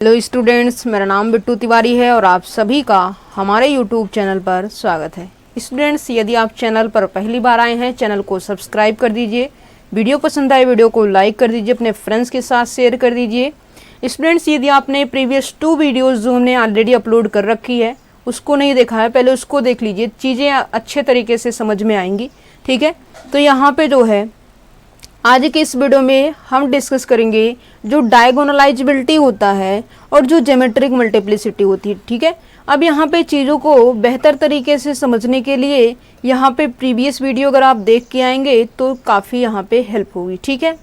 Hello students, मेरा नाम बिट्टू तिवारी है और आप सभी का हमारे यूट्यूब चैनल पर स्वागत है। स्टूडेंट्स, यदि आप चैनल पर पहली बार आए हैं, चैनल को सब्सक्राइब कर दीजिए। वीडियो पसंद आए वीडियो को लाइक कर दीजिए, अपने फ्रेंड्स के साथ शेयर कर दीजिए। स्टूडेंट्स, यदि आपने प्रीवियस 2 वीडियोज़ जो हमने ऑलरेडी अपलोड कर रखी है उसको नहीं देखा है, पहले उसको देख लीजिए, चीज़ें अच्छे तरीके से समझ में आएंगी। ठीक है, तो यहाँ पे जो है आज के इस वीडियो में हम डिस्कस करेंगे जो डायगोनलाइजेबिलिटी होता है और जो ज्योमेट्रिक मल्टीप्लिसिटी होती है। ठीक है, अब यहाँ पे चीज़ों को बेहतर तरीके से समझने के लिए यहाँ पे प्रीवियस वीडियो अगर आप देख के आएंगे तो काफ़ी यहाँ पे हेल्प होगी। ठीक है,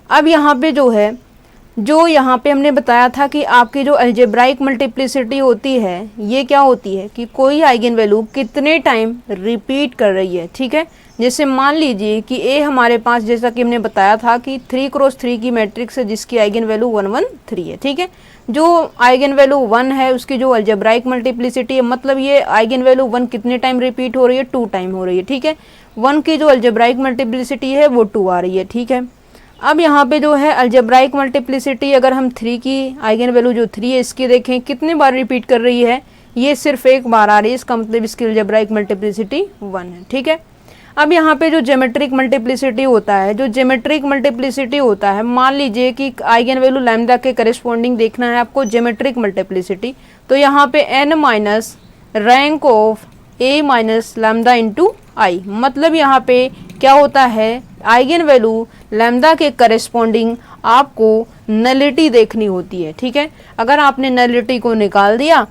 अब यहाँ पे जो यहाँ पे हमने बताया था कि आपकी जो अलजेब्राइक मल्टीप्लिसिटी होती है ये क्या होती है कि कोई आइगन वैल्यू कितने टाइम रिपीट कर रही है। ठीक है, जैसे मान लीजिए कि ए हमारे पास, जैसा कि हमने बताया था कि 3x3 की मैट्रिक्स है जिसकी आइगन वैल्यू 1 1 3 है। ठीक है, जो आइगन वैल्यू 1 है उसकी जो अलजेब्राइक मल्टीप्लिसिटी है, मतलब ये आइगन वैल्यू 1 कितने टाइम रिपीट हो रही है, 2 टाइम हो रही है। ठीक है, 1 की जो अलजेब्राइक मल्टीप्लिसिटी है वो 2 आ रही है। ठीक है, अब यहाँ पे जो है अलजेब्राइक मल्टीप्लिसिटी, अगर हम 3 की आइगन वैल्यू जो 3 है इसकी देखें कितने बार रिपीट कर रही है, ये सिर्फ एक बार आ रही है, इसका मतलब इसकी अलजेब्राइक मल्टीप्लिसिटी 1 है। ठीक है, अब यहाँ पे जो ज्योमेट्रिक मल्टीप्लिसिटी होता है, मान लीजिए कि आइगन वैल्यू लैम्डा के करेस्पॉन्डिंग देखना है आपको ज्योमेट्रिक मल्टीप्लिसिटी, तो यहाँ पे n minus rank of a minus lambda into I, मतलब यहाँ पे क्या होता है, आइगन वैल्यू लैम्डा के करेस्पॉन्डिंग आपको नलिटी देखनी होती है। ठीक है, अगर आपने नलिटी को निकाल दिया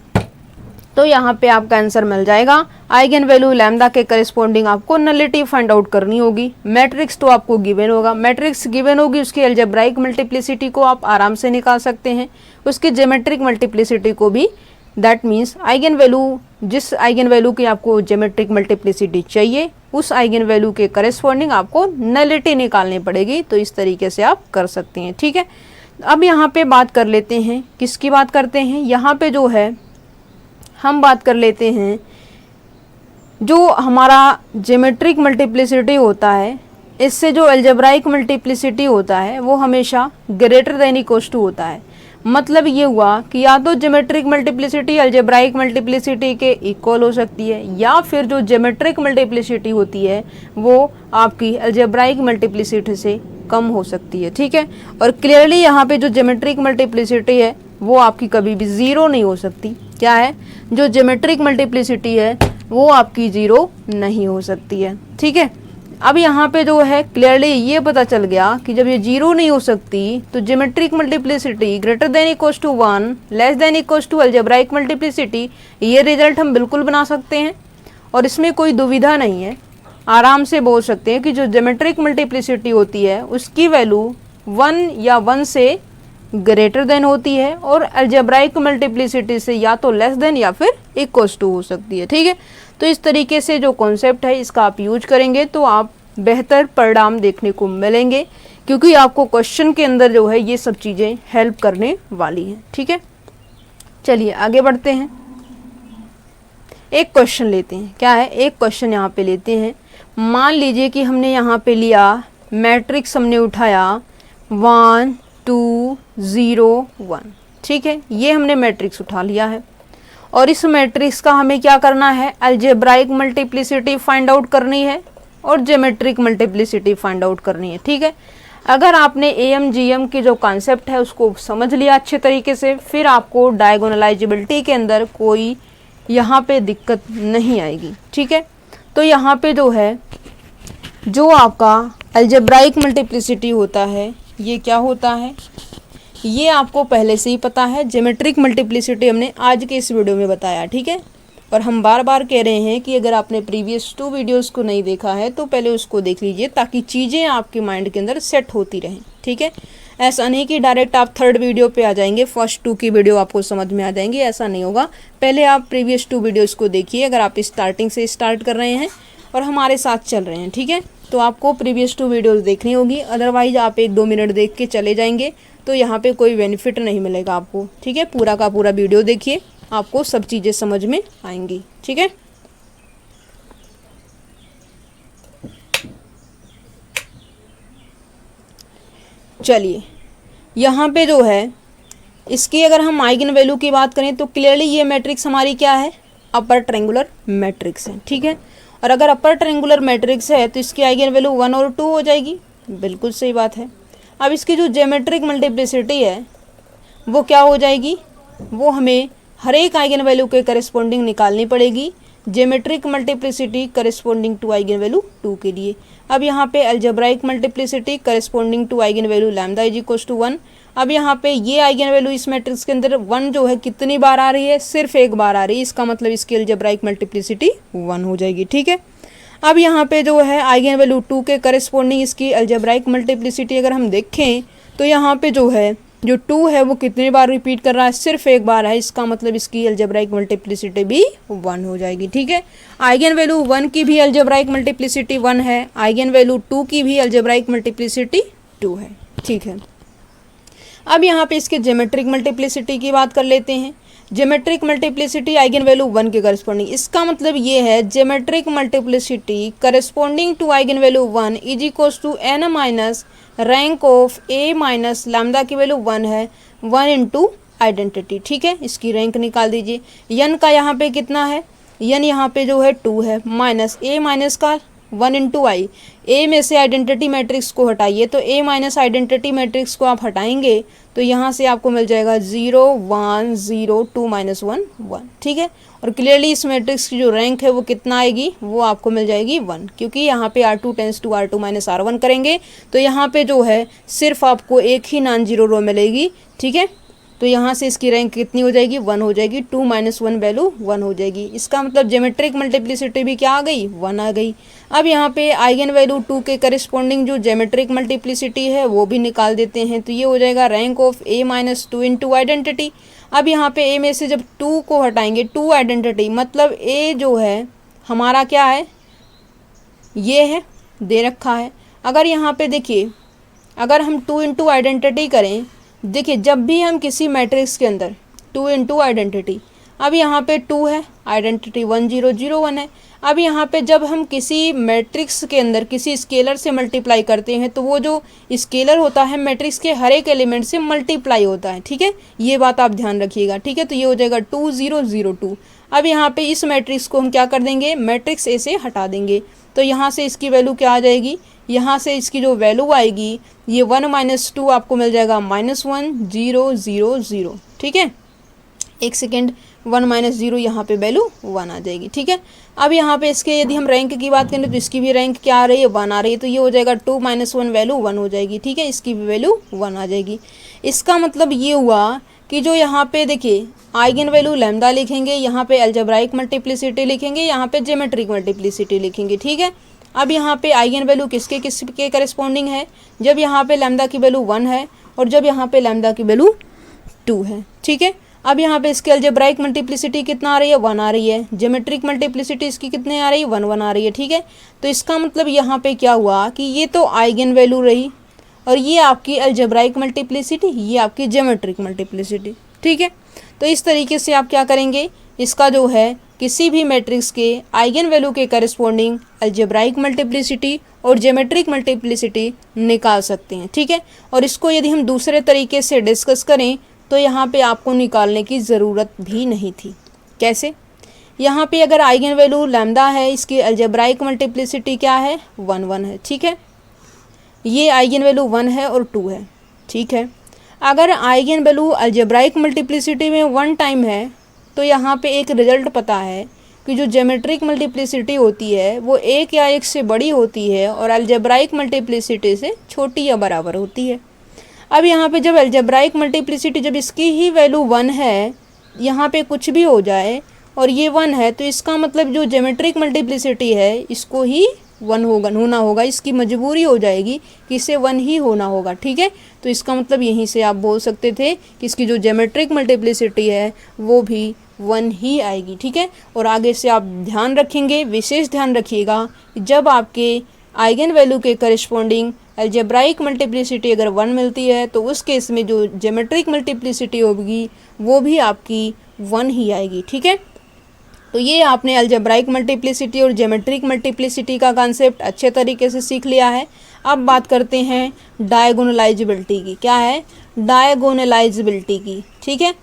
तो यहाँ पे आपका आंसर मिल जाएगा। आइगन वैल्यू लैम्डा के करेस्पॉन्डिंग आपको नलिटी फाइंड आउट करनी होगी। मैट्रिक्स तो आपको गिवन होगा, मैट्रिक्स गिवन होगी, उसकी अलजेब्राइक मल्टीप्लिसिटी को आप आराम से निकाल सकते हैं, उसकी ज्योमेट्रिक मल्टीप्लिसिटी को भी। दैट मीन्स आइगन वैल्यू, जिस आइगन वैल्यू की आपको ज्योमेट्रिक मल्टीप्लिसिटी चाहिए उस आइगन वैल्यू के करेस्पॉन्डिंग आपको नलिटी निकालनी पड़ेगी। तो इस तरीके से आप कर सकते हैं। ठीक है, अब यहाँ पे बात कर लेते हैं, किसकी बात करते हैं, यहाँ पे जो है हम बात कर लेते हैं जो हमारा ज्योमेट्रिक मल्टीप्लिसिटी होता है, इससे जो अलजेब्राइक मल्टीप्लिसिटी होता है वो हमेशा ग्रेटर देन इक्वल्स टू होता है। मतलब ये हुआ कि या तो ज्योमेट्रिक मल्टीप्लिसिटी अलजेब्राइक मल्टीप्लिसिटी के इक्वल हो सकती है, या फिर जो ज्योमेट्रिक मल्टीप्लिसिटी होती है वो आपकी अलजेब्राइक मल्टीप्लिसिटी से कम हो सकती है। ठीक है, और क्लियरली यहाँ पे जो ज्योमेट्रिक मल्टीप्लिसिटी है वो आपकी कभी भी ज़ीरो नहीं हो सकती। क्या है, जो ज्योमेट्रिक मल्टीप्लिसिटी है वो आपकी ज़ीरो नहीं हो सकती है। ठीक है, अब यहाँ पे जो है क्लियरली ये पता चल गया कि जब ये जीरो नहीं हो सकती तो geometric multiplicity greater than equals to 1 less than equals to algebraic multiplicity, ये रिजल्ट हम बिल्कुल बना सकते हैं और इसमें कोई दुविधा नहीं है। आराम से बोल सकते हैं कि जो ज्योमेट्रिक मल्टीप्लिसिटी होती है उसकी वैल्यू 1 या 1 से ग्रेटर देन होती है और अलजेब्राइक मल्टीप्लिसिटी से या तो लेस देन या फिर इक्वल्स टू हो सकती है। ठीक है, तो इस तरीके से जो कॉन्सेप्ट है इसका आप यूज करेंगे तो आप बेहतर परिणाम देखने को मिलेंगे, क्योंकि आपको क्वेश्चन के अंदर जो है ये सब चीज़ें हेल्प करने वाली हैं। ठीक है, चलिए आगे बढ़ते हैं, एक क्वेश्चन लेते हैं। क्या है, एक क्वेश्चन यहाँ पे लेते हैं। मान लीजिए कि हमने यहाँ पे लिया मैट्रिक्स, हमने उठाया 1 2 0 1। ठीक है, ये हमने मैट्रिक्स उठा लिया है और इस मैट्रिक्स का हमें क्या करना है, अलजेब्राइक मल्टीप्लिसिटी फाइंड आउट करनी है और ज्योमेट्रिक मल्टीप्लिसिटी फाइंड आउट करनी है। ठीक है, अगर आपने AMGM की जो कॉन्सेप्ट है उसको समझ लिया अच्छे तरीके से, फिर आपको डायगोनलाइजेबिलिटी के अंदर कोई यहाँ पे दिक्कत नहीं आएगी। ठीक है, तो यहाँ पे जो है जो आपका अलजेब्राइक मल्टीप्लिसिटी होता है ये क्या होता है, ये आपको पहले से ही पता है। ज्योमेट्रिक मल्टीप्लिसिटी हमने आज के इस वीडियो में बताया। ठीक है, और हम बार बार कह रहे हैं कि अगर आपने प्रीवियस 2 वीडियोस को नहीं देखा है तो पहले उसको देख लीजिए ताकि चीज़ें आपके माइंड के अंदर सेट होती रहें। ठीक है, ऐसा नहीं कि डायरेक्ट आप 3rd वीडियो पे आ जाएंगे, फर्स्ट 2 की वीडियो आपको समझ में आ जाएंगी, ऐसा नहीं होगा। पहले आप प्रीवियस 2 वीडियोज़ को देखिए अगर आप स्टार्टिंग से स्टार्ट कर रहे हैं और हमारे साथ चल रहे हैं। ठीक है, तो आपको प्रीवियस 2 वीडियोज़ देखनी होगी, अदरवाइज आप 1-2 मिनट देख के चले जाएंगे तो यहाँ पे कोई बेनिफिट नहीं मिलेगा आपको। ठीक है, पूरा का पूरा वीडियो देखिए, आपको सब चीज़ें समझ में आएंगी। ठीक है, चलिए यहाँ पे जो है इसकी अगर हम आइगन वैल्यू की बात करें तो क्लियरली ये मैट्रिक्स हमारी क्या है, अपर ट्रायंगुलर मैट्रिक्स है, ठीक है। और अगर अपर ट्रायंगुलर मैट्रिक्स है तो इसकी आइगन वैल्यू 1 और 2 हो जाएगी, बिल्कुल सही बात है। अब इसकी जो ज्योमेट्रिक मल्टीप्लिसिटी है वो क्या हो जाएगी, वो हमें हर एक आइगन वैल्यू के करस्पॉन्डिंग निकालनी पड़ेगी, geometric multiplicity corresponding to eigen value 2 के लिए। अब यहाँ पे algebraic multiplicity corresponding to eigen value lambda is equals to 1। अब यहाँ पे ये आइगन वैल्यू इस मैट्रिक्स के अंदर 1 जो है कितनी बार आ रही है, सिर्फ एक बार आ रही है, इसका मतलब इसकी अलजेब्राइक मल्टीप्लिसिटी 1 हो जाएगी, ठीक है। अब यहाँ पे जो है आइगन वैल्यू 2 के करस्पॉन्डिंग इसकी अलजेब्राइक मल्टीप्लिसिटी अगर हम देखें तो यहाँ पे जो है जो 2 है वो कितनी बार रिपीट कर रहा है, सिर्फ एक बार है, इसका मतलब इसकी अलजेब्राइक मल्टीप्लिसिटी भी 1 हो जाएगी, ठीक है। आइगन वैल्यू 1 की भी अलजेब्राइक मल्टीप्लिसिटी 1 है, आइगन वैल्यू 2 की भी अलजेब्राइक मल्टीप्लिसिटी 2 है, ठीक है। अब यहाँ पे इसके ज्योमेट्रिक मल्टीप्लिसिटी की बात कर लेते हैं। ज्योमेट्रिक मल्टीप्लिसिटी आइगन वैल्यू 1 के करस्पॉन्डिंग, इसका मतलब ये है geometric multiplicity corresponding to eigen value 1 is equals to n minus rank of a minus lambda की वैल्यू 1 है, 1 इंटू आइडेंटिटी, ठीक है। इसकी रैंक निकाल दीजिए, n का यहाँ पे कितना है, n यहाँ पे जो है 2 है, माइनस a माइनस का 1 इंटू आई, ए में से आइडेंटिटी मैट्रिक्स को हटाइए, तो ए माइनस आइडेंटिटी मैट्रिक्स को आप हटाएंगे तो यहाँ से आपको मिल जाएगा 0 1 0 2 माइनस 1 1, ठीक है। और क्लियरली इस मैट्रिक्स की जो रैंक है वो कितना आएगी, वो आपको मिल जाएगी 1, क्योंकि यहाँ पे R2 tense to R2 minus R1 करेंगे तो यहाँ पे जो है सिर्फ आपको एक ही नॉन जीरो रो मिलेगी, ठीक है। तो यहाँ से इसकी रैंक कितनी हो जाएगी, 1 हो जाएगी, 2 माइनस 1 वैल्यू 1 हो जाएगी। इसका मतलब ज्योमेट्रिक मल्टीप्लिसिटी भी क्या आ गई, 1 आ गई। अब यहाँ पे आइगन वैल्यू 2 के करस्पॉन्डिंग जो ज्योमेट्रिक मल्टीप्लिसिटी है वो भी निकाल देते हैं, तो ये हो जाएगा rank of a minus 2 into identity. अब यहाँ पे a में से जब 2 को हटाएंगे, 2 आइडेंटिटी मतलब a जो है हमारा क्या है, ये है, दे रखा है। अगर यहाँ पे देखिए, अगर हम 2 इंटू आइडेंटिटी करें, देखिए जब भी हम किसी मैट्रिक्स के अंदर 2 इंटू आइडेंटिटी, अब यहाँ पे 2 है, आइडेंटिटी 1 0 0 1 है। अब यहाँ पे जब हम किसी मैट्रिक्स के अंदर किसी स्केलर से मल्टीप्लाई करते हैं तो वो जो स्केलर होता है मैट्रिक्स के हर एक एलिमेंट से मल्टीप्लाई होता है, ठीक है, ये बात आप ध्यान रखिएगा, ठीक है। तो ये हो जाएगा 2 0 0 2। अब यहाँ पे इस मैट्रिक्स को हम क्या कर देंगे, मैट्रिक्स ए से हटा देंगे, तो यहाँ से इसकी वैल्यू क्या आ जाएगी, यहाँ से इसकी जो वैल्यू आएगी ये 1 माइनस 2 आपको मिल जाएगा -1 0 0 0, ठीक है। एक सेकेंड, 1 माइनस 0 यहाँ पे वैल्यू 1 आ जाएगी, ठीक है। अब यहाँ पे इसके यदि हम रैंक की बात करें तो इसकी भी रैंक क्या आ रही है, 1 आ रही है, तो ये हो जाएगा 2 माइनस 1 वैल्यू 1 हो जाएगी, ठीक है। इसकी भी वैल्यू 1 आ जाएगी। इसका मतलब ये हुआ कि जो यहाँ पे देखिए आइगन वैल्यू लैम्डा लिखेंगे, यहाँ पे अलजेब्राइक मल्टीप्लिसिटी लिखेंगे, यहाँ पे ज्योमेट्रिक मल्टीप्लिसिटी लिखेंगे, ठीक है। अब यहाँ पे आइगन वैल्यू किसके करस्पॉन्डिंग है, जब यहाँ पे लैम्डा की वैल्यू 1 है और जब यहाँ पे लैम्डा की वैल्यू 2 है, ठीक है। अब यहाँ पे इसकी अलजेब्राइक मल्टीप्लिसिटी कितना आ रही है, 1 आ रही है, ज्योमेट्रिक मल्टीप्लिसिटी इसकी कितने आ रही है, 1 1 आ रही है, ठीक है। तो इसका मतलब यहाँ पे क्या हुआ कि ये तो आइगन वैल्यू रही और ये आपकी अलजेब्राइक मल्टीप्लिसिटी, ये आपकी ज्योमेट्रिक मल्टीप्लिसिटी, ठीक है। तो इस तरीके से आप क्या करेंगे, इसका जो है किसी भी मैट्रिक्स के आइगन वैल्यू के करस्पॉन्डिंग अलजेब्राइक मल्टीप्लिसिटी और ज्योमेट्रिक मल्टीप्लिसिटी निकाल सकते हैं, ठीक है। और इसको यदि हम दूसरे तरीके से डिस्कस करें तो यहाँ पे आपको निकालने की ज़रूरत भी नहीं थी। कैसे, यहाँ पे अगर आइगन वैल्यू लैम्डा है, इसकी अलजेब्राइक मल्टीप्लिसिटी क्या है, 1 1 है, ठीक है। ये आइगन वैल्यू 1 है और 2 है, ठीक है। अगर आइगन वैल्यू अलजेब्राइक मल्टीप्लिसिटी में 1 टाइम है तो यहाँ पे एक रिजल्ट पता है कि जो ज्योमेट्रिक मल्टीप्लिसिटी होती है वो 1 या 1 से बड़ी होती है और अलजेब्राइक मल्टीप्लिसिटी से छोटी या बराबर होती है। अब यहाँ पे जब अलजेब्राइक मल्टीप्लिसिटी जब इसकी ही वैल्यू 1 है, यहाँ पे कुछ भी हो जाए और ये 1 है, तो इसका मतलब जो ज्योमेट्रिक मल्टीप्लिसिटी है इसको ही 1 होना होगा, इसकी मजबूरी हो जाएगी कि इसे 1 ही होना होगा, ठीक है। तो इसका मतलब यहीं से आप बोल सकते थे कि इसकी जो ज्योमेट्रिक मल्टीप्लिसिटी है वो भी 1 ही आएगी, ठीक है। और आगे से आप ध्यान रखेंगे, विशेष ध्यान रखिएगा, जब आपके आइगन वैल्यू के करस्पॉन्डिंग अलजेब्राइक मल्टीप्लिसिटी अगर 1 मिलती है तो उस केस में जो ज्योमेट्रिक मल्टीप्लिसिटी होगी वो भी आपकी 1 ही आएगी, ठीक है। तो ये आपने अलजेब्राइक मल्टीप्लिसिटी और ज्योमेट्रिक मल्टीप्लिसिटी का कॉन्सेप्ट अच्छे तरीके से सीख लिया है। अब बात करते हैं डायगोनलाइजेबिलिटी की। क्या है? डायगोनलाइजेबिलिटी की। ठीक है,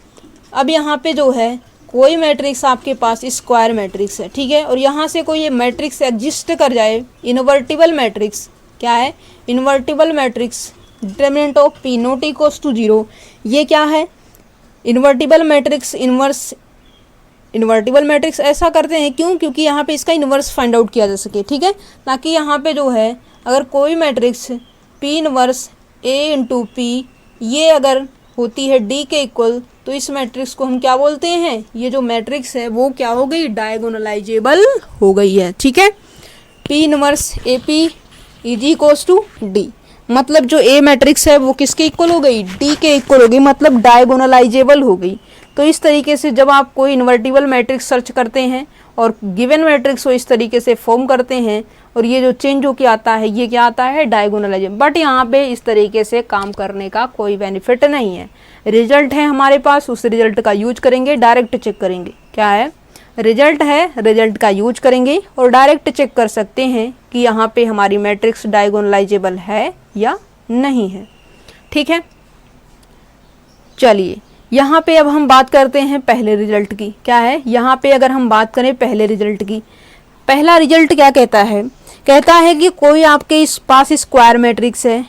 अब यहाँ पे जो है कोई मैट्रिक्स आपके पास स्क्वायर मैट्रिक्स है, ठीक है, और यहाँ से कोई ये मैट्रिक्स एग्जिस्ट कर जाए, इन्वर्टिबल मैट्रिक्स। क्या है? Invertible matrix, determinant of P not equals to 0। ये क्या है? इन्वर्टिबल मैट्रिक्स, इन्वर्टिबल मैट्रिक्स ऐसा करते हैं क्यों? क्योंकि यहाँ पे इसका इन्वर्स फाइंड आउट किया जा सके, ठीक है, ताकि यहाँ पे जो है अगर कोई मैट्रिक्स पी इनवर्स ए इंटू पी ये अगर होती है डी के इक्वल, तो इस मैट्रिक्स को हम क्या बोलते हैं? ये जो मैट्रिक्स है वो क्या हो गई? डायगोनलाइजेबल हो गई है। ठीक है, P inverse A P is equals to D, मतलब जो ए मैट्रिक्स है वो किसके इक्वल हो गई? डी के इक्वल हो गई, मतलब डायगोनलाइजेबल हो गई। तो इस तरीके से जब आप कोई इन्वर्टिबल मैट्रिक्स सर्च करते हैं और गिवन मैट्रिक्स को इस तरीके से फॉर्म करते हैं और ये जो चेंज हो के आता है ये क्या आता है? डायगोनलाइजेबल। बट यहाँ पे इस तरीके से काम करने का कोई बेनिफिट नहीं है। रिजल्ट है हमारे पास, उस रिजल्ट का यूज करेंगे, डायरेक्ट चेक करेंगे। क्या है? रिजल्ट है, रिजल्ट का यूज करेंगे और डायरेक्ट चेक कर सकते हैं कि यहाँ पे हमारी मैट्रिक्स डायगोनलाइजेबल है या नहीं है। ठीक है, चलिए यहाँ पे अब हम बात करते हैं पहले रिजल्ट की। क्या है? यहाँ पे अगर हम बात करें पहले रिजल्ट की, पहला रिजल्ट क्या कहता है? कहता है कि कोई आपके इस पास स्क्वायर मैट्रिक्स है,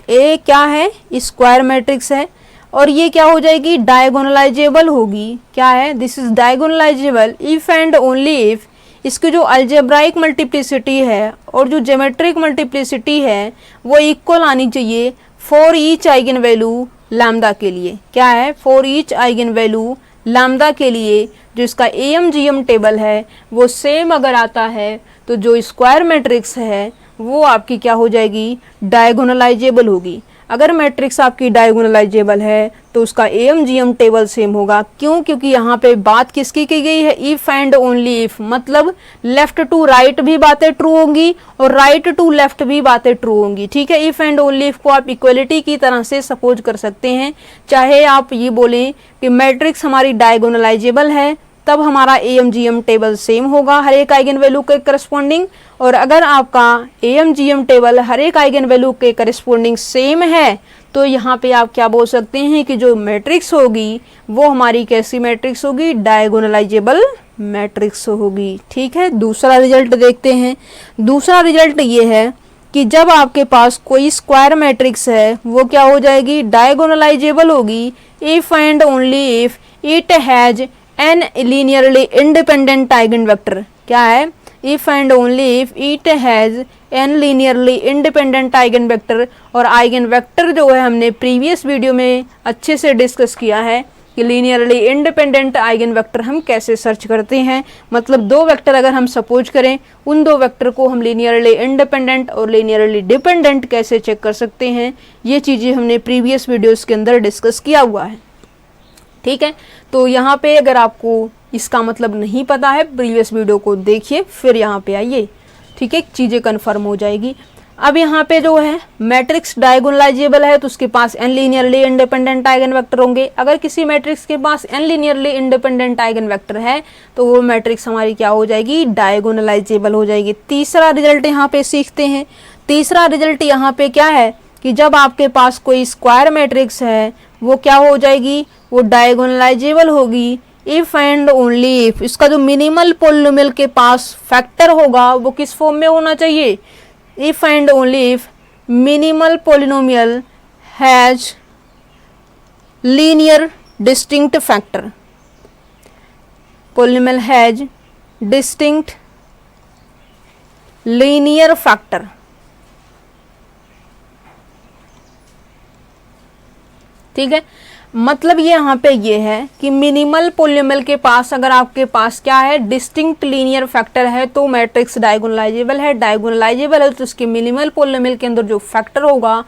ए क्या है? स्क्वायर मैट्रिक्स है, और ये क्या हो जाएगी? डायगोनलाइजेबल होगी। क्या है? This is diagonalisable if and only if इसकी जो अलजेब्राइक मल्टीप्लिसिटी है और जो ज्योमेट्रिक मल्टीप्लिसिटी है वो इक्वल आनी चाहिए for each eigen value lambda के लिए। क्या है? For each eigen value lambda के लिए जो इसका AMGM टेबल है वो सेम अगर आता है तो जो स्क्वायर मैट्रिक्स है वो आपकी क्या हो जाएगी? डायगोनलाइजेबल होगी। अगर मैट्रिक्स आपकी डायगोनलाइजेबल है तो उसका AMGM टेबल सेम होगा। क्यों? क्योंकि यहाँ पे बात किसकी की गई है? इफ एंड ओनली इफ, मतलब लेफ्ट टू राइट भी बातें ट्रू होंगी और राइट टू लेफ्ट भी बातें ट्रू होंगी। ठीक है, इफ एंड ओनली इफ को आप इक्वलिटी की तरह से सपोज कर सकते हैं। चाहे आप ये बोलें कि मैट्रिक्स हमारी डायगोनलाइजेबल है तब हमारा AMGM टेबल सेम होगा हर एक आइगन वैल्यू के करस्पॉन्डिंग, और अगर आपका AMGM टेबल हर एक आइगन वैल्यू के करस्पॉन्डिंग सेम है तो यहाँ पे आप क्या बोल सकते हैं कि जो मैट्रिक्स होगी वो हमारी कैसी मैट्रिक्स होगी? डायगोनलाइजेबल मैट्रिक्स होगी। ठीक है, दूसरा रिजल्ट देखते हैं। दूसरा रिजल्ट ये है कि जब आपके पास कोई स्क्वायर मैट्रिक्स है वो क्या हो जाएगी? डायगोनलाइजेबल होगी if and only if it has n linearly independent eigen vector. क्या है? If and only if it has n linearly independent eigen vector. और आइगन वेक्टर जो है हमने प्रीवियस वीडियो में अच्छे से डिस्कस किया है कि लीनियरली इंडिपेंडेंट आइगन वेक्टर हम कैसे सर्च करते हैं। मतलब दो वेक्टर अगर हम सपोज करें, उन दो वेक्टर को हम लीनियरली इंडिपेंडेंट और लीनियरली डिपेंडेंट कैसे चेक कर सकते हैं, ये चीज़ें हमने प्रीवियस वीडियोस के अंदर डिस्कस किया हुआ है। ठीक है, तो यहाँ पे अगर आपको इसका मतलब नहीं पता है प्रीवियस वीडियो को देखिए फिर यहाँ पे आइए। ठीक है, चीज़ें कन्फर्म हो जाएगी। अब यहाँ पे जो है मैट्रिक्स डायगोनलाइजेबल है तो उसके पास n linearly independent eigen vector होंगे। अगर किसी मैट्रिक्स के पास n linearly independent eigen vector है तो वो मैट्रिक्स हमारी क्या हो जाएगी? डायगोनलाइजेबल हो जाएगी। तीसरा रिजल्ट यहाँ पे सीखते हैं। तीसरा रिजल्ट यहाँ पे क्या है कि जब आपके पास कोई स्क्वायर मैट्रिक्स है वो क्या हो जाएगी? वो डायगोनलाइजेबल होगी इफ एंड ओनली इफ इसका जो मिनिमल पॉलिनोमियल के पास फैक्टर होगा वो किस फॉर्म में होना चाहिए? If and only if minimal polynomial has linear distinct factor. Polynomial has distinct linear factor. ठीक है, मतलब ये यहाँ पे ये है कि मिनिमल पॉलिनोमियल के पास अगर आपके पास क्या है? डिस्टिंक्ट लीनियर फैक्टर है तो मैट्रिक्स डायगोनलाइजेबल है। डायगोनलाइजेबल है तो उसके मिनिमल पॉलिनोमियल के अंदर जो फैक्टर होगा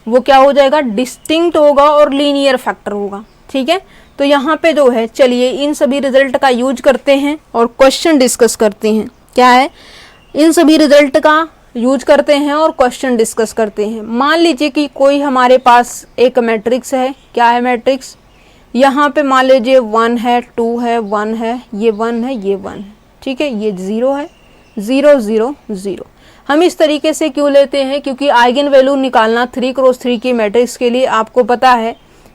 वो क्या हो जाएगा? डिस्टिंक्ट होगा और लीनियर फैक्टर होगा। ठीक है, तो यहाँ पे जो है चलिए इन सभी रिजल्ट का यूज करते हैं और क्वेश्चन डिस्कस करते हैं। क्या है? इन सभी रिजल्ट का यूज करते हैं और क्वेश्चन डिस्कस करते हैं। मान लीजिए कि कोई हमारे पास एक मैट्रिक्स है। क्या है मैट्रिक्स? यहाँ पे मान लीजिए 1 है, 2 है, 1 है, ये 1 है, ये 1 है। ठीक है, ये 0 है, 0 0 0। हम इस तरीके से क्यों लेते हैं, क्योंकि आइगन वैल्यू निकालना 3x3 की मैट्रिक्स के लिए आपको पता है,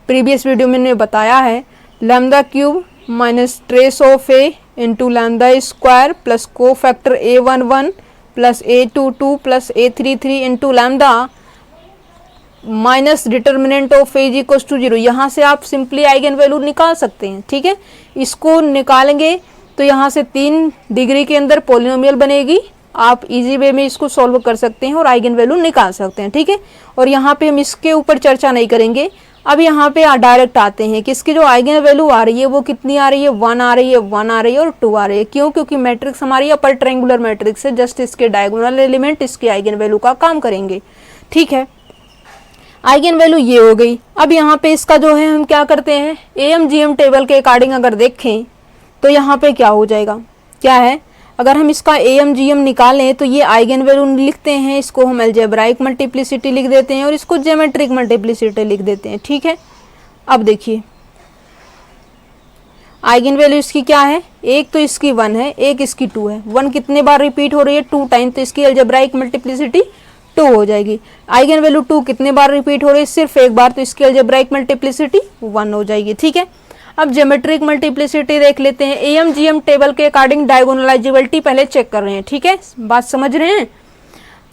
प्रीवियस वीडियो में मैंने बताया है, lambda cube minus trace of A into lambda square plus cofactor A11 plus A22 plus A33 into lambda minus determinant of A equals to 0। यहाँ से आप सिंपली आइगन वैल्यू निकाल सकते हैं। ठीक है, इसको निकालेंगे तो यहाँ से 3 डिग्री के अंदर पॉलिनोमियल बनेगी। आप इजी वे में इसको सॉल्व कर सकते हैं और आइगन वैल्यू निकाल सकते हैं। ठीक है, और यहाँ पे हम इसके ऊपर चर्चा नहीं करेंगे। अब यहाँ पे डायरेक्ट आते हैं कि इसकी जो आइगन वैल्यू आ रही है वो कितनी आ रही है, 1 आ रही है, 1 आ रही है और 2 आ रही है। क्यों? क्योंकि मैट्रिक्स हमारी अपर ट्रायंगुलर मैट्रिक्स है, जस्ट इसके डायगोनल एलिमेंट इसकी आइगन वैल्यू का काम करेंगे। ठीक है, आइगन वैल्यू ये हो गई। अब यहाँ पे इसका जो है हम क्या करते हैं, AMGM टेबल के अकॉर्डिंग अगर देखें तो यहाँ पे क्या हो जाएगा, क्या है, अगर हम इसका AMGM निकालें तो ये आइगन वैल्यू लिखते हैं, इसको हम अलजेब्राइक मल्टीप्लिसिटी लिख देते हैं और इसको ज्योमेट्रिक मल्टीप्लिसिटी लिख देते हैं। ठीक है, अब देखिए आइगन वैल्यू इसकी क्या है, एक तो इसकी 1 है, एक इसकी 2 है। 1 कितने बार रिपीट हो रही है, 2 टाइम, तो इसकी अलजेब्राइक मल्टीप्लिसिटी 2 हो जाएगी। आइगन वैल्यू 2 कितने बार रिपीट हो रही है, सिर्फ एक बार, तो इसकी अलजेब्राइक मल्टीप्लिसिटी 1 हो जाएगी। ठीक है, अब ज्योमेट्रिक मल्टीप्लिसिटी देख लेते हैं। AMGM टेबल के अकॉर्डिंग डायगोनलाइजेबिलिटी पहले चेक कर रहे हैं। ठीक है, बात समझ रहे हैं।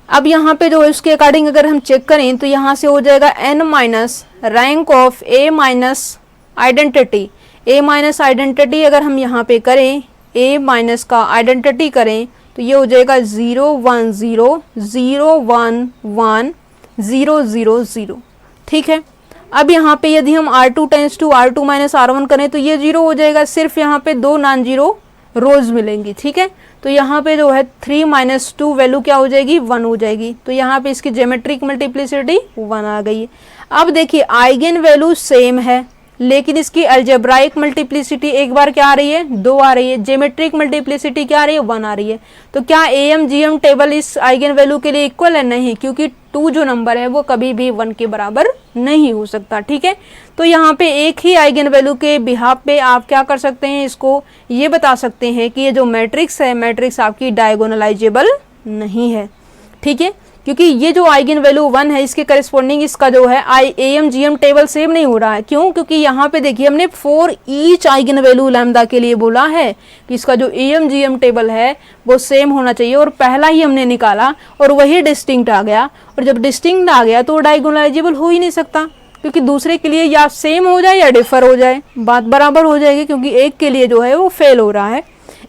अब यहाँ पे जो है उसके अकॉर्डिंग अगर हम चेक करें तो यहाँ से हो जाएगा n minus rank of A minus identity. A minus identity अगर हम यहाँ पे करें, A माइनस का आइडेंटिटी करें तो ये हो जाएगा 0 1 0 0 1 1 0 0 0। ठीक है, अब यहाँ पे यदि हम R2 tense to R2 minus R1 करें तो ये 0 हो जाएगा, सिर्फ यहाँ पे 2 नॉन जीरो रोज मिलेंगी। ठीक है, तो यहाँ पे जो है 3 माइनस 2 वैल्यू क्या हो जाएगी, 1 हो जाएगी। तो यहाँ पे इसकी ज्योमेट्रिक मल्टीप्लिसिटी 1 आ गई। अब देखिए आइगन वैल्यू सेम है लेकिन इसकी अलजेब्राइक मल्टीप्लिसिटी एक बार क्या आ रही है, 2 आ रही है। ज्योमेट्रिक मल्टीप्लिसिटी क्या आ रही है, 1 आ रही है। तो क्या AMGM टेबल इस आइगन वैल्यू के लिए इक्वल है, नहीं, क्योंकि 2 जो नंबर है वो कभी भी 1 के बराबर नहीं हो सकता। ठीक है, तो यहाँ पे एक ही आइगन वैल्यू के बिहाफ पे आप क्या कर सकते हैं, इसको ये बता सकते हैं कि ये जो मैट्रिक्स है, मैट्रिक्स आपकी डायगोनलाइजेबल नहीं है। ठीक है, क्योंकि ये जो आइगन वैल्यू 1 है इसके करस्पॉन्डिंग इसका जो है AMGM टेबल सेम नहीं हो रहा है। क्यों? क्योंकि यहाँ पे देखिए हमने for each eigen value lambda के लिए बोला है कि इसका जो AMGM टेबल है वो सेम होना चाहिए, और पहला ही हमने निकाला और वही डिस्टिंक्ट आ गया। और जब डिस्टिंक्ट आ गया तो डायगोनलाइजेबल हो ही नहीं सकता, क्योंकि दूसरे के लिए या सेम हो जाए या डिफर हो जाए, बात बराबर हो जाएगी। क्योंकि एक के लिए जो है वो फेल हो रहा है,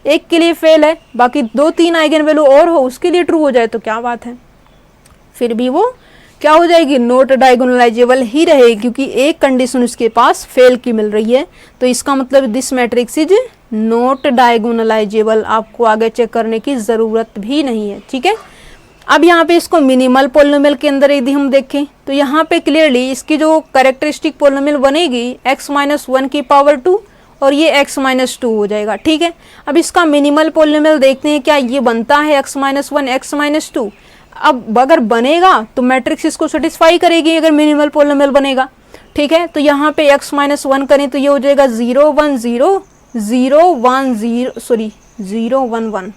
एक के लिए फेल है, बाकी 2-3 आइगन वैल्यू और हो उसके लिए ट्रू हो जाए तो क्या बात है, फिर भी वो क्या हो जाएगी, नॉट डायगोनलाइजेबल ही रहेगी, क्योंकि एक कंडीशन उसके पास फेल की मिल रही है। तो इसका मतलब this matrix is not diagonalisable. आपको आगे चेक करने की ज़रूरत भी नहीं है। ठीक है, अब यहाँ पे इसको मिनिमल पॉलिनोमियल के अंदर यदि हम देखें तो यहाँ पे क्लियरली इसकी जो कैरेक्टरिस्टिक पॉलिनोमियल बनेगी x माइनस 1 की पावर 2 और ये x माइनस 2 हो जाएगा। ठीक है, अब इसका मिनिमल पॉलिनोमियल देखते हैं, क्या ये बनता है x माइनस 1 x माइनस 2। अब अगर बनेगा तो मैट्रिक्स इसको सेटिस्फाई करेगी अगर मिनिमल पॉलिनोमियल बनेगा। ठीक है, तो यहाँ पे x माइनस 1 करें तो ये हो जाएगा 0 1 0 0 1 0 सॉरी 0 1 1,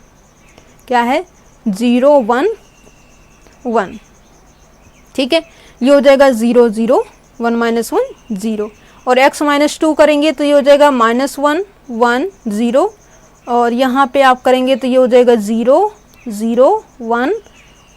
क्या है 0 1 1। ठीक है, ये हो जाएगा 0 0 1 माइनस 1 0, और x माइनस 2 करेंगे तो ये हो जाएगा माइनस 1 1 0, और यहाँ पे आप करेंगे तो ये हो जाएगा 0 0 1,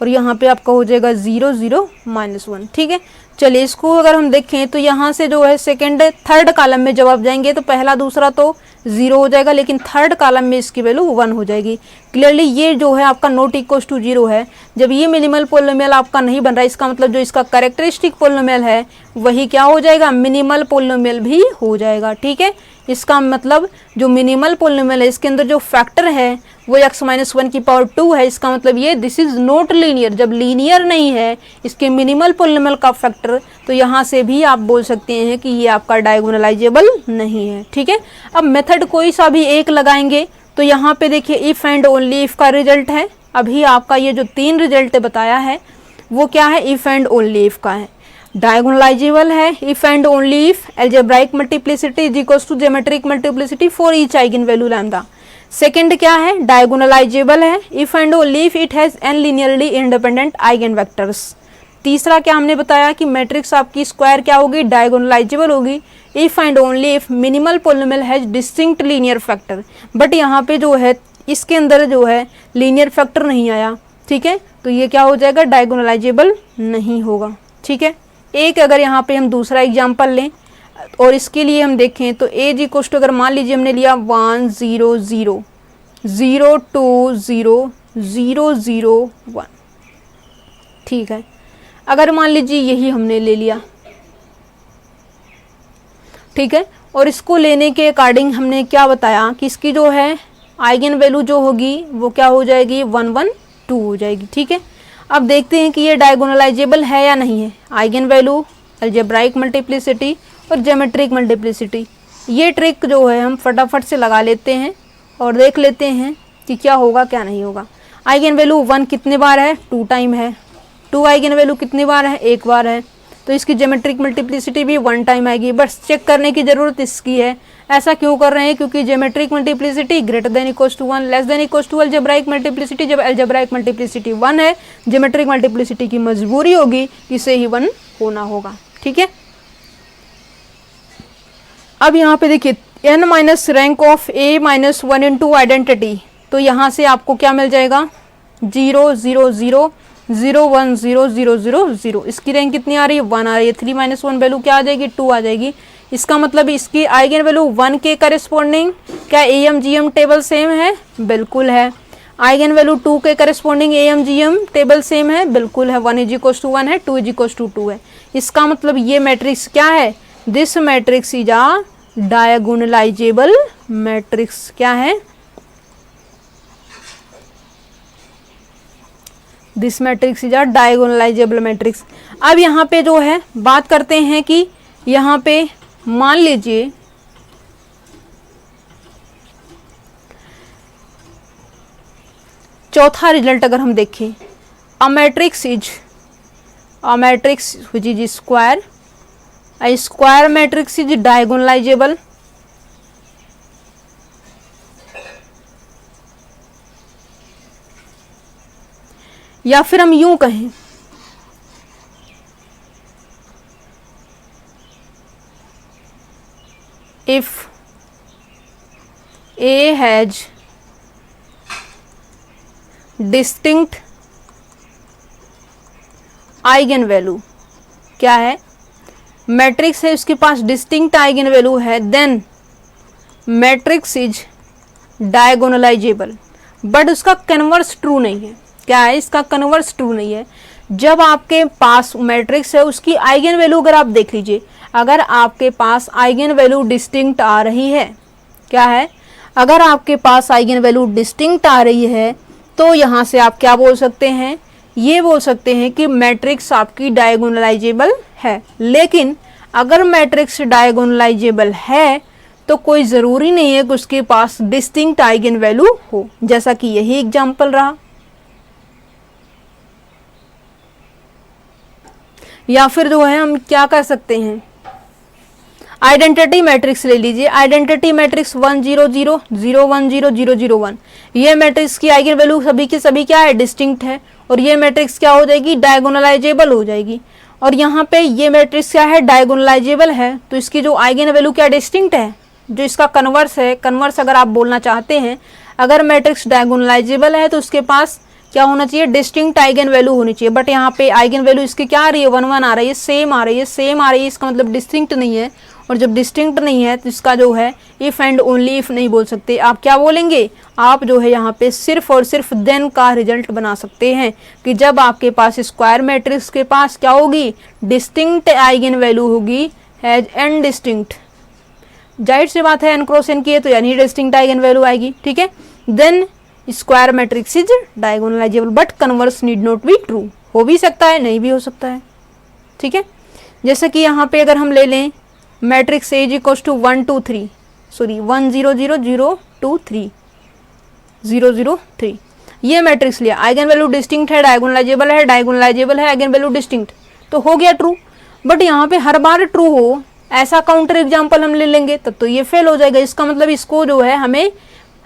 और यहाँ पे आपका हो जाएगा 0 0 माइनस 1। ठीक है, चलिए इसको अगर हम देखें तो यहाँ से जो है सेकंड थर्ड कॉलम में जब आप जाएंगे तो पहला दूसरा तो 0 हो जाएगा, लेकिन थर्ड कॉलम में इसकी वैल्यू 1 हो जाएगी। क्लियरली ये जो है आपका नॉट इक्वल्स टू 0 है। जब ये मिनिमल पॉलिनोमियल आपका नहीं बन रहा है, इसका मतलब जो इसका कैरेक्टरिस्टिक पॉलिनोमियल है वही क्या हो जाएगा, मिनिमल पॉलिनोमियल भी हो जाएगा। ठीक है, इसका मतलब जो मिनिमल पॉलिनोमियल है इसके अंदर जो फैक्टर है वो x माइनस 1 की पावर 2 है। इसका मतलब ये दिस इज नॉट लीनियर। जब लीनियर नहीं है इसके मिनिमल पॉलिनोमियल का फैक्टर, तो यहाँ से भी आप बोल सकते हैं कि ये आपका डायगोनलाइजेबल नहीं है। ठीक है, अब मेथड कोई सा भी एक लगाएंगे तो यहाँ पे देखिए इफ एंड ओनली इफ का रिजल्ट है। अभी आपका ये जो 3 रिजल्ट बताया है वो क्या है, इफ एंड ओनली इफ का है। डायगोनलाइजेबल है if and only if algebraic multiplicity is equals to geometric multiplicity for each eigen value lambda. Second क्या है, डायगोनलाइजेबल है, if and only if it has n linearly independent eigen vectors. तीसरा क्या हमने बताया कि मैट्रिक्स आपकी स्क्वायर क्या होगी, डायगोनलाइजेबल होगी, if and only if minimal polynomial has distinct linear factor. But यहाँ पे जो है इसके अंदर जो है लीनियर फैक्टर नहीं आया, ठीक है, तो ये क्या हो जाएगा, डायगोनलाइजेबल नहीं होगा, ठीक है। एक अगर यहाँ पे हम दूसरा एग्जांपल लें और इसके लिए हम देखें तो एज इक्वल्स टू, अगर मान लीजिए हमने लिया 1 0 0 0 2 0 0 0 1, ठीक है। अगर मान लीजिए यही हमने ले लिया, ठीक है, और इसको लेने के अकॉर्डिंग हमने क्या बताया कि इसकी जो है आइगन वैल्यू जो होगी वो क्या हो जाएगी, 1 1 2 हो जाएगी, ठीक है। अब देखते हैं कि ये डायगोनलाइजेबल है या नहीं है। आइगन वैल्यू, अलजेब्राइक मल्टीप्लिसिटी और ज्योमेट्रिक मल्टीप्लिसिटी, ये ट्रिक जो है हम फटाफट से लगा लेते हैं और देख लेते हैं कि क्या होगा क्या नहीं होगा। आइगन वैल्यू 1 कितने बार है, 2 टाइम है। 2 आइगन वैल्यू कितनी बार है, 1 बार है, तो इसकी ज्योमेट्रिक मल्टीप्लिसिटी भी 1 टाइम आएगी। बस चेक करने की ज़रूरत इसकी है। ऐसा क्यों कर रहे हैं, क्योंकि geometric multiplicity greater than equals to 1 less than equals to algebraic multiplicity. जब अलजेब्राइक मल्टीप्लिसिटी 1 है, ज्योमेट्रिक मल्टीप्लिसिटी की मजबूरी होगी कि इसे ही 1 होना होगा, ठीक है। अब यहाँ पे देखिए n minus rank of a minus 1 into identity, तो यहाँ से आपको क्या मिल जाएगा, 0 0 0 0 1 0 0 0 0। इसकी रैंक कितनी आ रही है, 1 आ रही है। 3 माइनस 1 वैल्यू क्या आ जाएगी, 2 आ जाएगी। इसका मतलब इसकी आइगन वैल्यू 1 के करस्पॉन्डिंग क्या AMGM टेबल सेम है, बिल्कुल है। आइगन वैल्यू 2 के करस्पॉन्डिंग AMGM टेबल सेम है, बिल्कुल है। 1 = 1 है, 2 = 2 है। इसका मतलब ये मैट्रिक्स क्या है, this matrix is a diagonalisable matrix. क्या है, this matrix is a diagonalisable matrix. अब यहाँ पे जो है बात करते हैं कि यहाँ पे मान लीजिए चौथा रिजल्ट अगर हम देखें, a matrix which is square, a square matrix is diagonalizable, या फिर हम यूं कहें if A has distinct eigen value, क्या है, मैट्रिक्स है उसके पास डिस्टिंक्ट आइगन वैल्यू है, then matrix is diagonalizable. But उसका कन्वर्स ट्रू नहीं है। क्या है, इसका कन्वर्स ट्रू नहीं है। जब आपके पास मैट्रिक्स है उसकी आइगन वैल्यू अगर आप देख लीजिए, अगर आपके पास आइगन वैल्यू डिस्टिंक्ट आ रही है, क्या है, अगर आपके पास आइगन वैल्यू डिस्टिंक्ट आ रही है तो यहाँ से आप क्या बोल सकते हैं, ये बोल सकते हैं कि मैट्रिक्स आपकी डायगोनलाइजेबल है। लेकिन अगर मैट्रिक्स डायगोनलाइजेबल है तो कोई ज़रूरी नहीं है कि उसके पास डिस्टिंक्ट आइगन वैल्यू हो, जैसा कि यही एग्जाम्पल रहा। या फिर जो है हम क्या कर सकते हैं, आइडेंटिटी मैट्रिक्स ले लीजिए। आइडेंटिटी मैट्रिक्स 1 0 0 0 1 0 0 0 1, ये मैट्रिक्स की आइगन वैल्यू सभी की सभी क्या है, डिस्टिंक्ट है, और ये मैट्रिक्स क्या हो जाएगी, डायगोनलाइजेबल हो जाएगी। और यहाँ पे ये मैट्रिक्स क्या है, डायगोनलाइजेबल है, तो इसकी जो आइगन वैल्यू क्या डिस्टिंक्ट है, जो इसका कन्वर्स है, कन्वर्स अगर आप बोलना चाहते हैं, अगर मैट्रिक्स डायगोनलाइजेबल है तो उसके पास क्या होना चाहिए, डिस्टिंक्ट आइगन वैल्यू होनी चाहिए। बट यहाँ पे आइगन वैल्यू इसकी क्या आ रही है, 1 1 आ रही है, सेम आ रही है, सेम आ रही है, इसका मतलब डिस्टिंक्ट नहीं है। और जब डिस्टिंक्ट नहीं है तो इसका जो है इफ़ एंड ओनली इफ़ नहीं बोल सकते। आप क्या बोलेंगे, आप जो है यहाँ पे सिर्फ और सिर्फ देन का रिजल्ट बना सकते हैं कि जब आपके पास स्क्वायर मैट्रिक्स के पास क्या होगी, डिस्टिंक्ट आइगन वैल्यू होगी, हैज एन डिस्टिंक्ट, जाहिर सी बात है एन क्रॉस एन की है तो यानी डिस्टिंक्ट आइगन वैल्यू आएगी, ठीक है। Then square matrix is diagonalizable, but converse need not be true, हो भी सकता है नहीं भी हो सकता है, ठीक है। जैसे कि यहाँ पे अगर हम ले लें matrix A equals to 1 2 3 sorry 1 0 0 0 2 3 0 0 3, ये मैट्रिक्स लिया, आइगन वैल्यू डिस्टिंक्ट है, डायगोनलाइजेबल है, डायगोनलाइजेबल है, आइगन वैल्यू डिस्टिंक्ट, तो हो गया ट्रू। बट यहाँ पे हर बार ट्रू हो ऐसा काउंटर एग्जाम्पल हम ले लेंगे तब तो ये फेल हो जाएगा। इसका मतलब इसको जो है हमें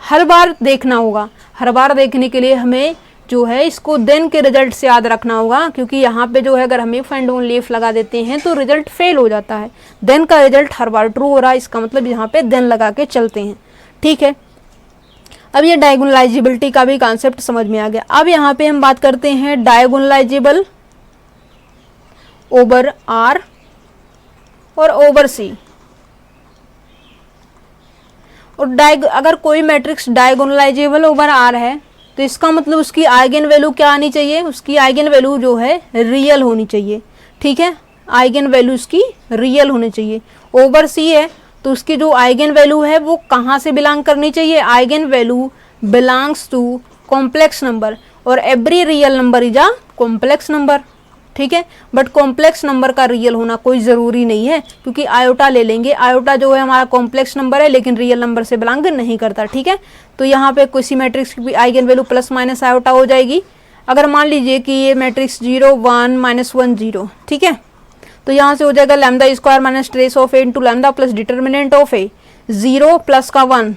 हर बार देखना होगा। हर बार देखने के लिए हमें जो है इसको देन के रिजल्ट से याद रखना होगा, क्योंकि यहाँ पे जो है अगर हम इफ एंड ओनली इफ लगा देते हैं तो रिजल्ट फेल हो जाता है। देन का रिजल्ट हर बार ट्रू हो रहा है, इसका मतलब यहाँ पे देन लगा के चलते हैं, ठीक है। अब ये डायगोनलाइजेबिलिटी का भी कॉन्सेप्ट समझ में आ गया। अब यहाँ पे हम बात करते हैं डायगोनलाइजेबल ओवर आर और ओवर सी। और अगर कोई मैट्रिक्स डायगोनलाइजेबल ओवर आर है तो इसका मतलब उसकी आइगन वैल्यू क्या आनी चाहिए, उसकी आइगन वैल्यू जो है रियल होनी चाहिए, ठीक है। आइगन वैल्यू उसकी रियल होनी चाहिए। ओवर सी है तो उसकी जो आइगन वैल्यू है वो कहाँ से बिलोंग करनी चाहिए, eigen value belongs to complex number, और every real number is a complex number, ठीक है। बट कॉम्प्लेक्स नंबर का रियल होना कोई ज़रूरी नहीं है, क्योंकि आयोटा ले लेंगे, आयोटा जो है हमारा कॉम्प्लेक्स नंबर है लेकिन रियल नंबर से बिलोंग नहीं करता, ठीक है। तो यहाँ पे किसी मैट्रिक्स की eigen value plus minus iota हो जाएगी। अगर मान लीजिए कि ये मैट्रिक्स 0 1 -1 0, ठीक है, तो यहाँ से हो जाएगा lambda square minus trace of A into lambda plus determinant of A, 0 plus का 1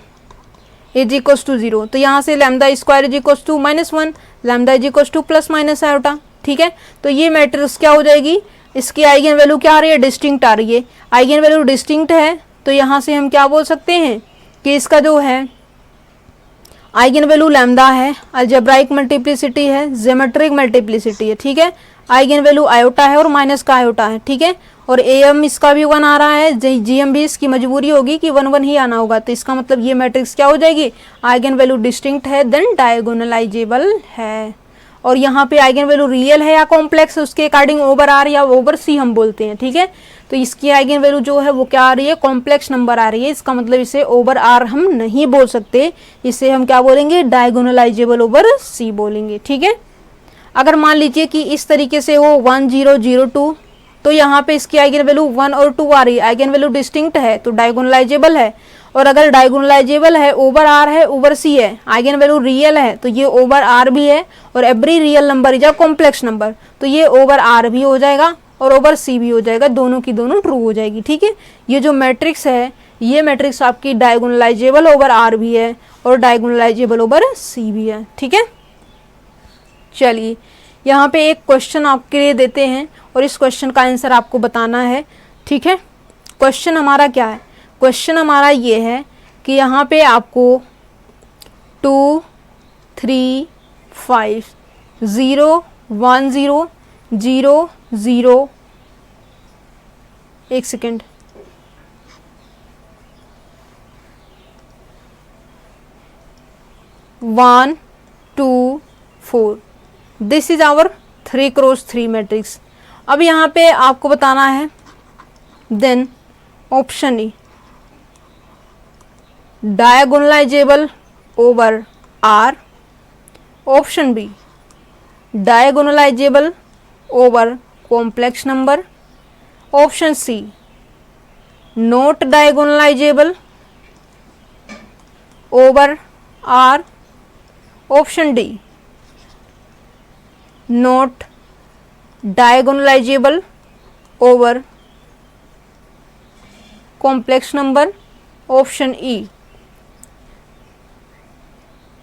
इज इक्वल्स टू 0। तो यहाँ से lambda square is equals to -1, lambda is equals to plus minus iota, ठीक है। तो ये मैट्रिक्स क्या हो जाएगी, इसकी आइगन वैल्यू क्या आ रही है, डिस्टिंक्ट आ रही है। आइगन वैल्यू डिस्टिंक्ट है तो यहाँ से हम क्या बोल सकते हैं कि इसका जो है आइगन वैल्यू लैम्डा है, अलजेब्राइक मल्टीप्लिसिटी है, ज्योमेट्रिक मल्टीप्लिसिटी है, ठीक है। आइगन वैल्यू आयोटा है और माइनस का आयोटा है, ठीक है। और एम इसका भी 1 आ रहा है, जीएम भी इसकी मजबूरी होगी कि 1 1 ही आना होगा। तो इसका मतलब ये मैट्रिक्स क्या हो जाएगी, आइगन वैल्यू डिस्टिंक्ट है देन डायगोनलाइजेबल है। और यहाँ पे आइगन वैल्यू रियल है या कॉम्प्लेक्स, उसके अकॉर्डिंग ओवर आर या ओवर सी हम बोलते हैं, ठीक है। तो इसकी आइगन वैल्यू जो है वो क्या आ रही है, कॉम्प्लेक्स नंबर आ रही है। इसका मतलब इसे ओवर आर हम नहीं बोल सकते, इसे हम क्या बोलेंगे, डायगोनलाइजेबल ओवर सी बोलेंगे, ठीक है। अगर मान लीजिए कि इस तरीके से हो 1 0 0 2, तो यहाँ पे इसकी आइगन वैल्यू 1 और 2 आ रही है, आइगन वैल्यू डिस्टिंक्ट है तो डायगोनलाइजेबल है। और अगर डायगोनलाइजेबल है, ओवर आर है ओवर सी है, आइगन वैल्यू रियल है तो ये ओवर आर भी है, और every real number is a complex number, तो ये ओवर आर भी हो जाएगा और ओवर सी भी हो जाएगा, दोनों की दोनों ट्रू हो जाएगी, ठीक है। ये जो मैट्रिक्स है ये मैट्रिक्स आपकी डायगोनलाइजेबल ओवर आर भी है और डायगोनलाइजेबल ओवर सी भी है, ठीक है। चलिए यहाँ पे एक क्वेश्चन आपके लिए देते हैं और इस क्वेश्चन का आंसर आपको बताना है, ठीक है। क्वेश्चन हमारा क्या है, क्वेश्चन हमारा ये है कि यहाँ पे आपको 2 3 5 0 1 0 0 0, एक second, 1 2 4, this is our 3 cross 3 matrix. अब यहाँ पे आपको बताना है then option E diagonalizable over R, option B diagonalizable over complex number, option C not diagonalizable over R, option D not diagonalizable over complex number, option E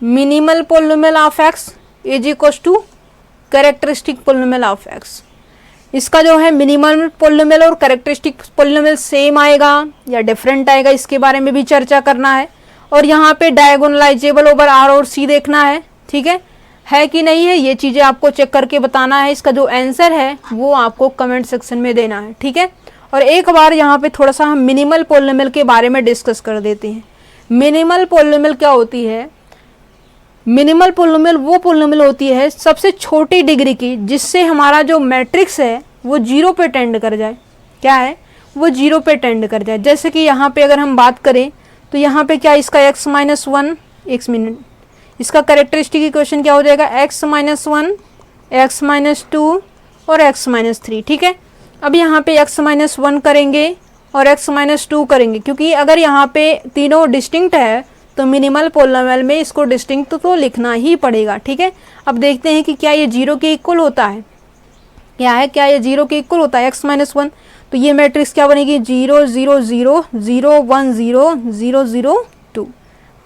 minimal polynomial of X is equals to characteristic polynomial of X. इसका जो है minimal polynomial और characteristic polynomial same आएगा या different आएगा, इसके बारे में भी चर्चा करना है। और यहाँ पे डायगोनलाइजेबल ओवर आर और सी देखना है, ठीक है कि नहीं है, ये चीज़ें आपको चेक करके बताना है। इसका जो आंसर है वो आपको कमेंट सेक्शन में देना है, ठीक है। और एक बार यहाँ पे थोड़ा सा हम मिनिमल पोलिनोमियल के बारे में डिस्कस कर देते हैं। मिनिमल पोलिनोमियल क्या होती है, मिनिमल पोलिनोमियल वो पोलिनोमियल होती है सबसे छोटी डिग्री की, जिससे हमारा जो मैट्रिक्स है वो 0 पे टेंड कर जाए। क्या है, वो 0 पे टेंड कर जाए। जैसे कि यहाँ पे अगर हम बात करें तो यहाँ पे क्या इसका x-1, एक मिनट, इसका कैरेक्टरिस्टिक इक्वेशन क्या हो जाएगा, x-1 x-2 और x-3, ठीक है। अब यहाँ पे x-1 करेंगे और x-2 करेंगे, क्योंकि अगर यहाँ पे तीनों डिस्टिंक्ट है तो मिनिमल पोलिनोमियल में इसको डिस्टिंक्ट तो लिखना ही पड़ेगा, ठीक है। अब देखते हैं कि क्या ये 0 के इक्वल होता है, क्या है, क्या ये 0 के इक्वल होता है x-1, तो ये मैट्रिक्स क्या बनेगी 0 0 0 0 1 0 0 0 2,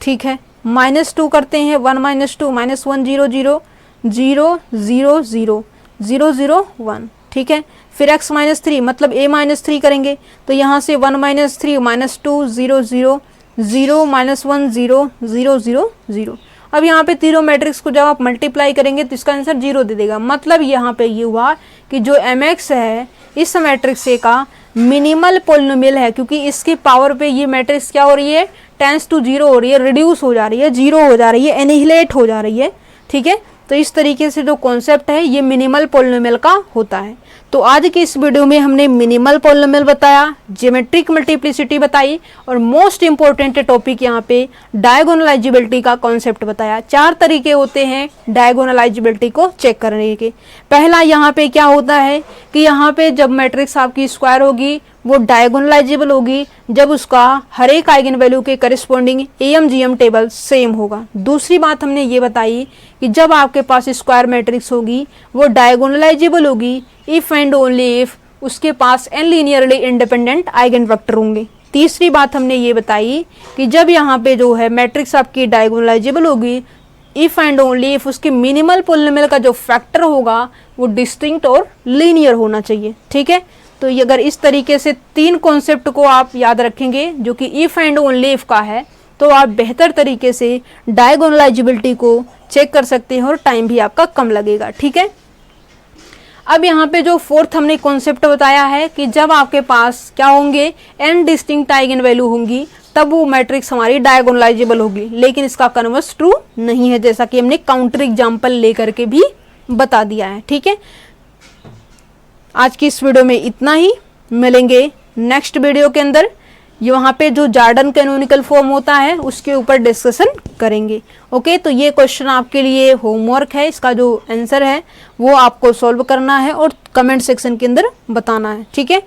ठीक है। -2 करते हैं, 1 - 2 -1 0 0 0 0 0 0 0 1, ठीक है। फिर x -3 मतलब a -3 करेंगे, तो यहाँ से 1 - 3 -2 0 0 0 -1 0 0 0 0। अब यहाँ पे तीनों मैट्रिक्स को जब आप मल्टीप्लाई करेंगे तो इसका आंसर 0 दे देगा। मतलब यहाँ पे ये हुआ कि जो mx है इस मैट्रिक्स A का मिनिमल पोलिनोमियल है, क्योंकि इसकी पावर पे ये मैट्रिक्स क्या हो रही है, टेंस टू 0 हो रही है, रिड्यूस हो जा रही है, 0 हो जा रही है, एनिहिलेट हो जा रही है, ठीक है। तो इस तरीके से जो कॉन्सेप्ट है ये मिनिमल पोलिनोमियल का होता है। तो आज की इस वीडियो में हमने मिनिमल पोलिनोमियल बताया, ज्योमेट्रिक मल्टीप्लिसिटी बताई और मोस्ट इंपॉर्टेंट टॉपिक यहाँ पे डायगोनलाइजिबिलिटी का कॉन्सेप्ट बताया। 4 तरीके होते हैं डायगोनलाइजिबिलिटी को चेक करने के। पहला यहाँ पे क्या होता है कि यहाँ पे जब मैट्रिक्स आपकी स्क्वायर होगी वो डायगोनलाइजेबल होगी जब उसका हर एक आइगन वैल्यू के करिस्पॉन्डिंग AMGM टेबल सेम होगा। दूसरी बात हमने ये बताई कि जब आपके पास स्क्वायर मैट्रिक्स होगी वो डायगोनलाइजेबल होगी इफ एंड ओनली इफ उसके पास n linearly independent eigen vector होंगे। तीसरी बात हमने ये बताई कि जब यहाँ पे जो है मैट्रिक्स आपकी डायगोनलाइजेबल होगी इफ एंड ओनली इफ उसके मिनिमल पोलिनोमियल का जो फैक्टर होगा वो डिस्टिंक्ट और लीनियर होना चाहिए, ठीक है। तो ये अगर इस तरीके से 3 कॉन्सेप्ट को आप याद रखेंगे जो कि इफ एंड ओनली इफ का है, तो आप बेहतर तरीके से डायगोनलाइजिबिलिटी को चेक कर सकते हैं और टाइम भी आपका कम लगेगा, ठीक है। अब यहाँ पे जो फोर्थ हमने कॉन्सेप्ट बताया है कि जब आपके पास क्या होंगे, n डिस्टिंक्ट आइगन वैल्यू होंगी तब वो मैट्रिक्स हमारी डायगोनलाइजेबल होगी, लेकिन इसका कन्वर्स ट्रू नहीं है, जैसा कि हमने काउंटर एग्जाम्पल लेकर के भी बता दिया है, ठीक है। आज की इस वीडियो में इतना ही, मिलेंगे नेक्स्ट वीडियो के अंदर। यहाँ पे जो जॉर्डन कैनोनिकल फॉर्म होता है उसके ऊपर डिस्कशन करेंगे, ओके। तो ये क्वेश्चन आपके लिए होमवर्क है, इसका जो आंसर है वो आपको सॉल्व करना है और कमेंट सेक्शन के अंदर बताना है, ठीक है।